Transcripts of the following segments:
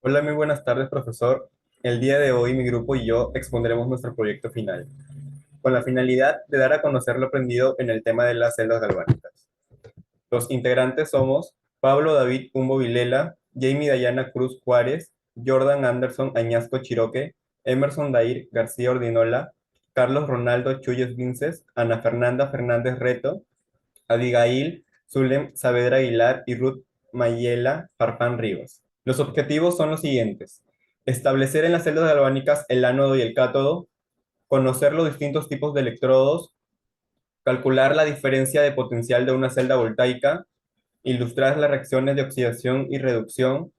Hola, muy buenas tardes, profesor. El día de hoy mi grupo y yo expondremos nuestro proyecto final, con la finalidad de dar a conocer lo aprendido en el tema de las celdas galvánicas. Los integrantes somos Pablo David Humbo Vilela, Jamie Dayana Cruz Juárez, Jordan Anderson Añasco Chiroque, Emerson Dair García Ordinola, Carlos Ronaldo Chuyes Vinces, Ana Fernanda Fernández Reto, Abigail Zulem Saavedra Aguilar y Ruth Mayela Farfán Rivas. Los objetivos son los siguientes: establecer en las celdas galvánicas el ánodo y el cátodo, conocer los distintos tipos de electrodos, calcular la diferencia de potencial de una celda voltaica, ilustrar las reacciones de oxidación y reducción,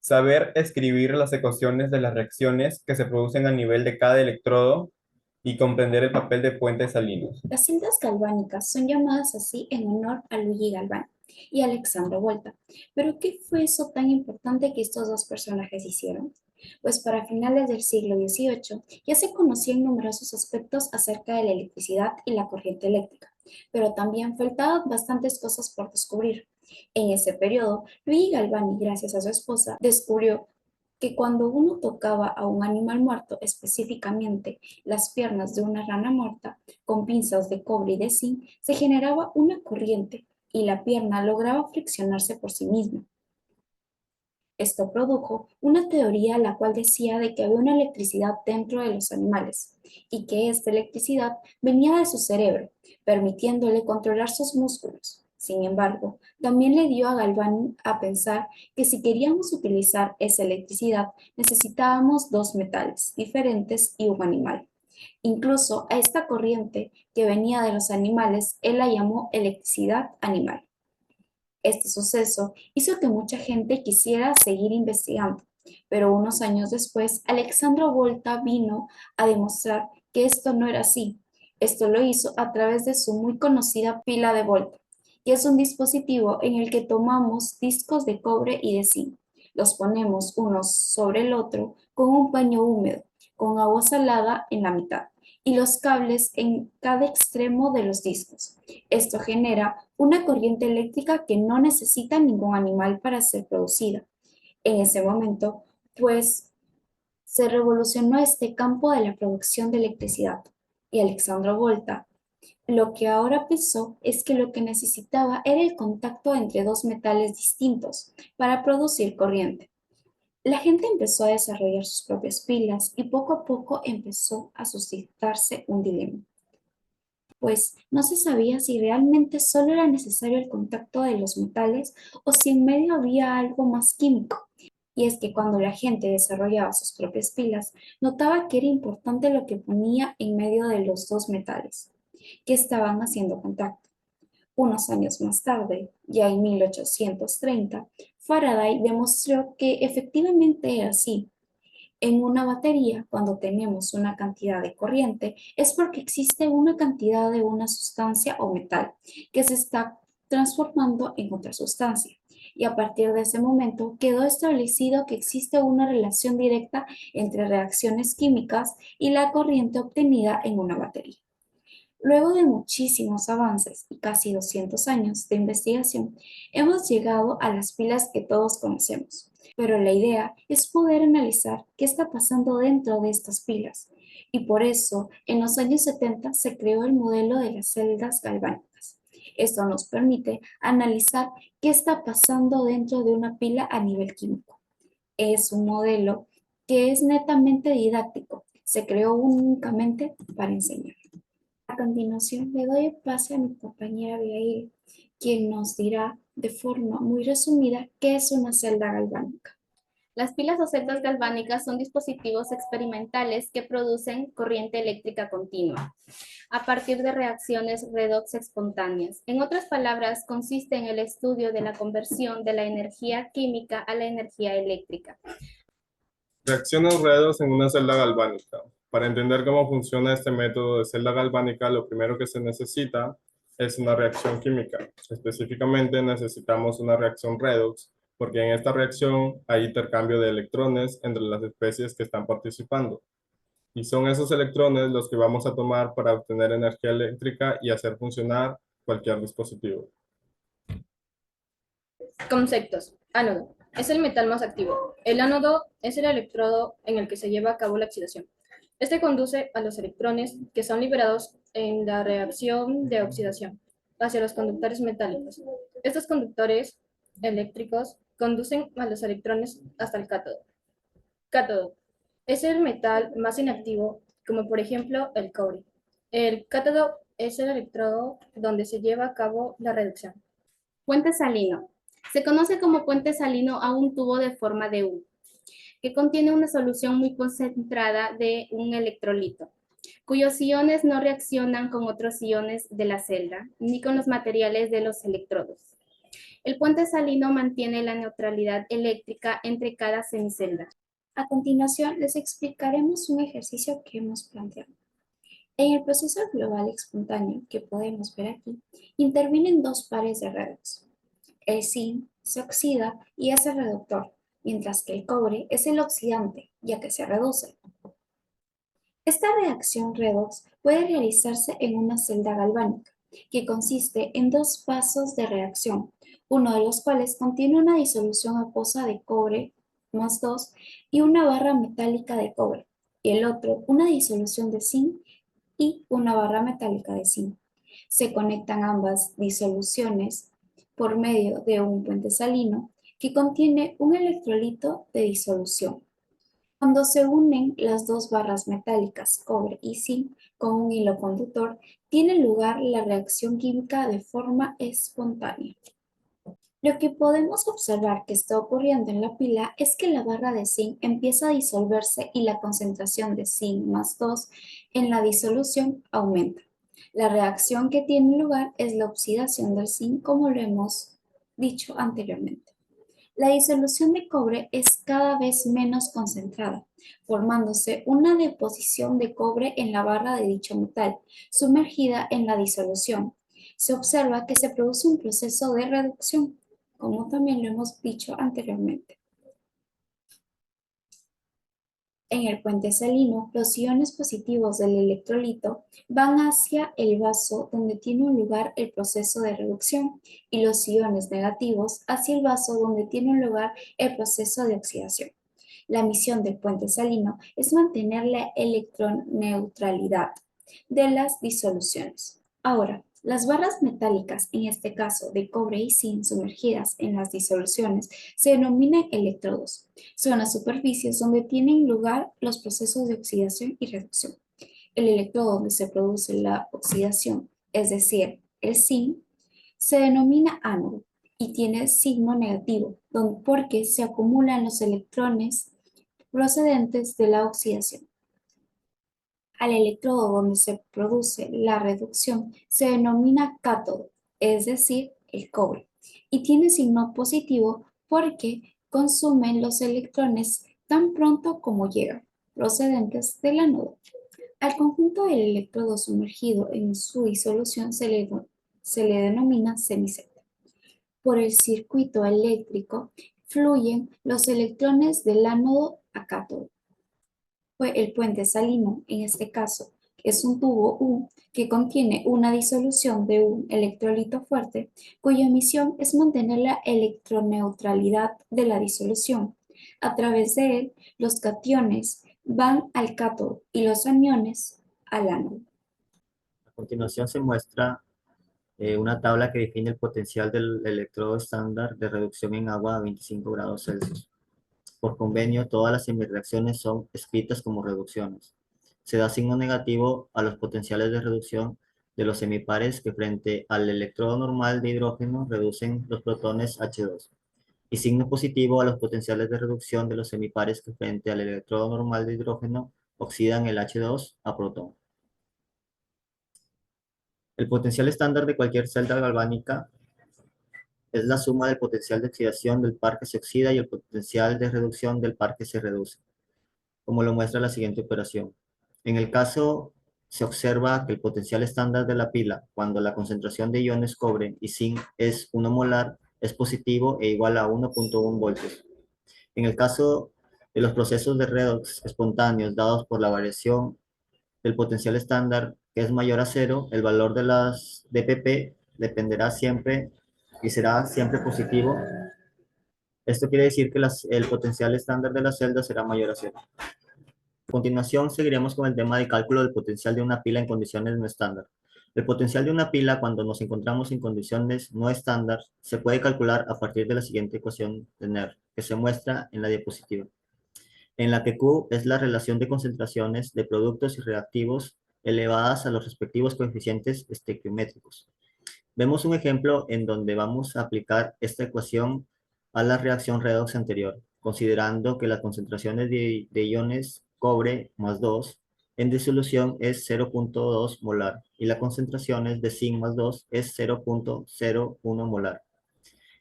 saber escribir las ecuaciones de las reacciones que se producen a nivel de cada electrodo y comprender el papel de puentes salinos. Las celdas galvánicas son llamadas así en honor a Luigi Galvani y Alexandro Volta. ¿Pero qué fue eso tan importante que estos dos personajes hicieron? Pues para finales del siglo XVIII ya se conocían numerosos aspectos acerca de la electricidad y la corriente eléctrica, pero también faltaban bastantes cosas por descubrir. En ese periodo, Luigi Galvani, gracias a su esposa, descubrió que cuando uno tocaba a un animal muerto, específicamente las piernas de una rana muerta, con pinzas de cobre y de zinc, se generaba una corriente y la pierna lograba friccionarse por sí misma. Esto produjo una teoría la cual decía de que había una electricidad dentro de los animales y que esta electricidad venía de su cerebro, permitiéndole controlar sus músculos. Sin embargo, también le dio a Galvani a pensar que si queríamos utilizar esa electricidad necesitábamos dos metales diferentes y un animal. Incluso a esta corriente que venía de los animales, él la llamó electricidad animal. Este suceso hizo que mucha gente quisiera seguir investigando, pero unos años después, Alexandro Volta vino a demostrar que esto no era así. Esto lo hizo a través de su muy conocida pila de Volta, que es un dispositivo en el que tomamos discos de cobre y de zinc. Los ponemos unos sobre el otro con un paño húmedo, con agua salada en la mitad y los cables en cada extremo de los discos. Esto genera una corriente eléctrica que no necesita ningún animal para ser producida. En ese momento, pues, se revolucionó este campo de la producción de electricidad y Alexandro Volta lo que ahora pensó es que lo que necesitaba era el contacto entre dos metales distintos para producir corriente. La gente empezó a desarrollar sus propias pilas y poco a poco empezó a suscitarse un dilema, pues no se sabía si realmente solo era necesario el contacto de los metales o si en medio había algo más químico. Y es que cuando la gente desarrollaba sus propias pilas, notaba que era importante lo que ponía en medio de los dos metales que estaban haciendo contacto. Unos años más tarde, ya en 1830, Faraday demostró que efectivamente era así. En una batería, cuando tenemos una cantidad de corriente, es porque existe una cantidad de una sustancia o metal que se está transformando en otra sustancia. Y a partir de ese momento quedó establecido que existe una relación directa entre reacciones químicas y la corriente obtenida en una batería. Luego de muchísimos avances y casi 200 años de investigación, hemos llegado a las pilas que todos conocemos, pero la idea es poder analizar qué está pasando dentro de estas pilas. Y por eso, en los años 70 se creó el modelo de las celdas galvánicas. Esto nos permite analizar qué está pasando dentro de una pila a nivel químico. Es un modelo que es netamente didáctico. Se creó únicamente para enseñar. A continuación, le doy el pase a mi compañera Abigail, quien nos dirá de forma muy resumida qué es una celda galvánica. Las pilas o celdas galvánicas son dispositivos experimentales que producen corriente eléctrica continua a partir de reacciones redox espontáneas. En otras palabras, consiste en el estudio de la conversión de la energía química a la energía eléctrica. Reacciones redox en una celda galvánica. Para entender cómo funciona este método de celda galvánica, lo primero que se necesita es una reacción química. Específicamente necesitamos una reacción redox, porque en esta reacción hay intercambio de electrones entre las especies que están participando. Y son esos electrones los que vamos a tomar para obtener energía eléctrica y hacer funcionar cualquier dispositivo. Conceptos. Ánodo. es el metal más activo. El ánodo es el electrodo en el que se lleva a cabo la oxidación. Este conduce a los electrones que son liberados en la reacción de oxidación hacia los conductores metálicos. Estos conductores eléctricos conducen a los electrones hasta el cátodo. Cátodo es el metal más inactivo, como por ejemplo el cobre. El cátodo es el electrodo donde se lleva a cabo la reducción. Puente salino. Se conoce como puente salino a un tubo de forma de U, que contiene una solución muy concentrada de un electrolito, cuyos iones no reaccionan con otros iones de la celda, ni con los materiales de los electrodos. El puente salino mantiene la neutralidad eléctrica entre cada semicelda. A continuación, les explicaremos un ejercicio que hemos planteado. En el proceso global espontáneo que podemos ver aquí, intervienen dos pares de redox. El zinc se oxida y es el reductor, mientras que el cobre es el oxidante, ya que se reduce. Esta reacción redox puede realizarse en una celda galvánica, que consiste en dos pasos de reacción, uno de los cuales contiene una disolución acuosa de cobre más 2 y una barra metálica de cobre, y el otro una disolución de zinc y una barra metálica de zinc. Se conectan ambas disoluciones por medio de un puente salino que contiene un electrolito de disolución. Cuando se unen las dos barras metálicas, cobre y zinc, con un hilo conductor, tiene lugar la reacción química de forma espontánea. Lo que podemos observar que está ocurriendo en la pila es que la barra de zinc empieza a disolverse y la concentración de zinc más 2 en la disolución aumenta. La reacción que tiene lugar es la oxidación del zinc, como lo hemos dicho anteriormente. La disolución de cobre es cada vez menos concentrada, formándose una deposición de cobre en la barra de dicho metal, sumergida en la disolución. Se observa que se produce un proceso de reducción, como también lo hemos dicho anteriormente. En el puente salino, los iones positivos del electrolito van hacia el vaso donde tiene un lugar el proceso de reducción y los iones negativos hacia el vaso donde tiene un lugar el proceso de oxidación. La misión del puente salino es mantener la electroneutralidad de las disoluciones. Ahora, las barras metálicas, en este caso de cobre y zinc sumergidas en las disoluciones, se denominan electrodos. Son las superficies donde tienen lugar los procesos de oxidación y reducción. El electrodo donde se produce la oxidación, es decir, el zinc, se denomina ánodo y tiene signo negativo, porque se acumulan los electrones procedentes de la oxidación. Al electrodo donde se produce la reducción se denomina cátodo, es decir, el cobre, y tiene signo positivo porque consumen los electrones tan pronto como llegan, procedentes del ánodo. Al conjunto del electrodo sumergido en su disolución se le denomina semicelda. Por el circuito eléctrico fluyen los electrones del ánodo a cátodo. El puente salino, en este caso, es un tubo U que contiene una disolución de un electrolito fuerte, cuya misión es mantener la electroneutralidad de la disolución. A través de él, los cationes van al cátodo y los aniones al ánodo. A continuación se muestra una tabla que define el potencial del electrodo estándar de reducción en agua a 25 grados Celsius. Por convenio, todas las semireacciones son escritas como reducciones. Se da signo negativo a los potenciales de reducción de los semipares que frente al electrodo normal de hidrógeno reducen los protones H2, y signo positivo a los potenciales de reducción de los semipares que frente al electrodo normal de hidrógeno oxidan el H2 a protón. El potencial estándar de cualquier celda galvánica es la suma del potencial de oxidación del par que se oxida y el potencial de reducción del par que se reduce, como lo muestra la siguiente operación. En el caso, se observa que el potencial estándar de la pila, cuando la concentración de iones cobre y zinc es 1 molar, es positivo e igual a 1.1 voltios. En el caso de los procesos de redox espontáneos dados por la variación del potencial estándar, que es mayor a 0, el valor de las dpp dependerá siempre y será siempre positivo Esto quiere decir que el potencial estándar de la celda será mayor a 0. A continuación, seguiremos con el tema de cálculo del potencial de una pila en condiciones no estándar. El potencial de una pila cuando nos encontramos en condiciones no estándar se puede calcular a partir de la siguiente ecuación de NER, que se muestra en la diapositiva, en la que Q es la relación de concentraciones de productos y reactivos elevadas a los respectivos coeficientes estequiométricos. Vemos un ejemplo en donde vamos a aplicar esta ecuación a la reacción redox anterior, considerando que las concentraciones de iones cobre más 2 en disolución es 0.2 molar y las concentraciones de zinc más 2 es 0.01 molar.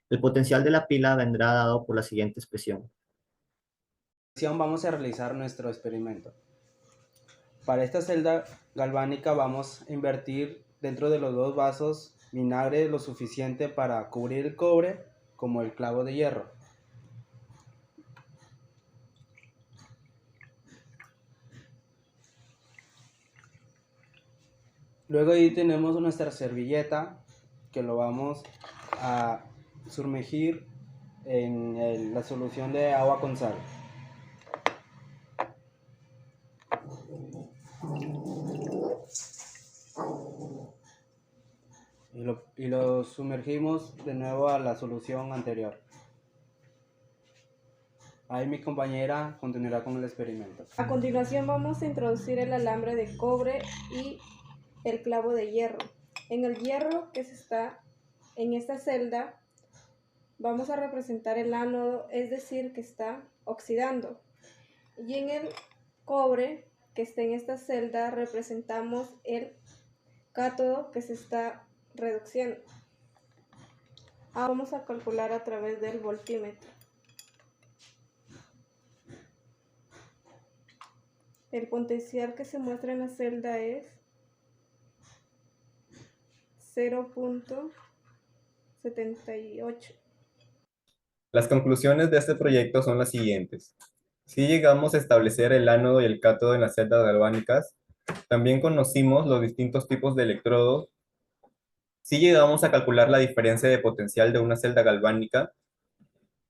El potencial de la pila vendrá dado por la siguiente expresión. Vamos a realizar nuestro experimento. Para esta celda galvánica vamos a invertir dentro de los dos vasos vinagre lo suficiente para cubrir el cobre como el clavo de hierro. Luego ahí tenemos nuestra servilleta que lo vamos a sumergir en la solución de agua con sal. Y lo sumergimos de nuevo a la solución anterior. Ahí mi compañera continuará con el experimento. A continuación vamos a introducir el alambre de cobre y el clavo de hierro. En el hierro que está en esta celda vamos a representar el ánodo, es decir, que está oxidando. Y en el cobre que está en esta celda representamos el cátodo que se está reduciendo. Vamos a calcular a través del voltímetro. El potencial que se muestra en la celda es 0.78. Las conclusiones de este proyecto son las siguientes. Si llegamos a establecer el ánodo y el cátodo en las celdas galvánicas, también conocimos los distintos tipos de electrodos. Si llegamos a calcular la diferencia de potencial de una celda galvánica,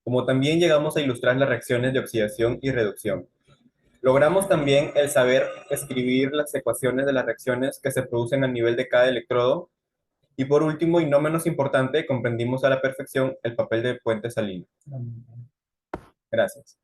como también llegamos a ilustrar las reacciones de oxidación y reducción. Logramos también el saber escribir las ecuaciones de las reacciones que se producen a nivel de cada electrodo. Y por último, y no menos importante, comprendimos a la perfección el papel del puente salino. Gracias.